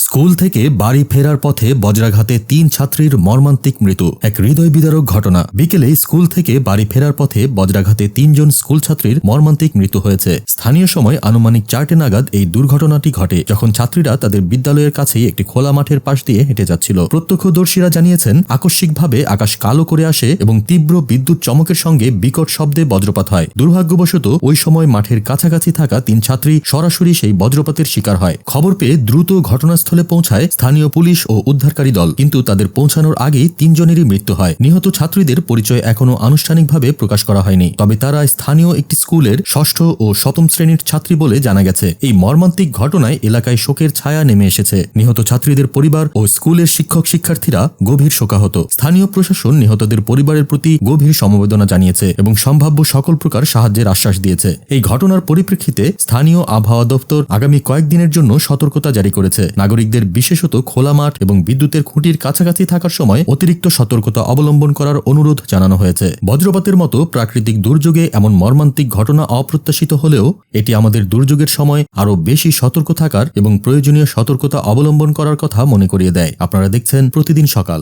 School থেকে বাড়ি ফেরার পথে বজ্রাঘাতে ৩ ছাত্রীর মর্মান্তিক মৃত্যু। এক হৃদয় বিদারক ঘটনা। বিকেলে স্কুল থেকে বাড়ি ফেরার পথে বজ্রাঘাতে ৩ জন স্কুল ছাত্রীর মর্মান্তিক মৃত্যু হয়েছে। স্থানীয় সময় আনুমানিক ৪টে নাগাদ এই দুর্ঘটনাটি ঘটে, যখন ছাত্রীরা তাদের বিদ্যালয়ের কাছেই একটি খোলা মাঠের পাশ দিয়ে হেঁটে যাচ্ছিল। প্রত্যক্ষদর্শীরা জানিয়েছেন, আকস্মিকভাবে আকাশ কালো করে আসে এবং তীব্র বিদ্যুৎ চমকের সঙ্গে বিকট শব্দে বজ্রপাত হয়। দুর্ভাগ্যবশত ওই সময় মাঠের কাছাকাছি থাকা ৩ ছাত্রী সরাসরি সেই বজ্রপাতের শিকার হয়। খবর পেয়ে দ্রুত ঘটনাস্থলে পৌঁছায় স্থানীয় পুলিশ ও উদ্ধারকারী দল, কিন্তু তাদের পৌঁছানোর আগেই ৩ জনেরই মৃত্যু হয়। নিহত ছাত্রীদের পরিচয় এখনো আনুষ্ঠানিকভাবে প্রকাশ করা হয়নি, তবে তারা স্থানীয় একটি স্কুলের ৬ষ্ঠ ও ৭ম শ্রেণীর ছাত্রী বলে জানা গেছে। এই মর্মান্তিক ঘটনায় এলাকায় শোকের ছায়া নেমে এসেছে। নিহত ছাত্রীদের পরিবার ও স্কুলের শিক্ষক শিক্ষার্থীরা গভীর শোকাহত। স্থানীয় প্রশাসন নিহতদের পরিবারের প্রতি গভীর সমবেদনা জানিয়েছে এবং সম্ভাব্য সকল প্রকার সাহায্যের আশ্বাস দিয়েছে। এই ঘটনার পরিপ্রেক্ষিতে স্থানীয় আবহাওয়া দপ্তর আগামী কয়েকদিনের জন্য সতর্কতা জারি করেছে। নাগরিকদের বিশেষত খোলা মাঠ এবং বিদ্যুতের খুঁটির কাছাকাছি থাকার সময় অতিরিক্ত সতর্কতা অবলম্বন করার অনুরোধ জানানো হয়েছে। বজ্রপাতের মতো প্রাকৃতিক দুর্যোগে এমন মর্মান্তিক ঘটনা অপ্রত্যাশিত হলেও এটি আমাদের দুর্যোগের সময় আরও বেশি সতর্ক থাকার এবং প্রয়োজনীয় সতর্কতা অবলম্বন করার কথা মনে করিয়ে দেয়। আপনারা দেখছেন প্রতিদিন সকাল।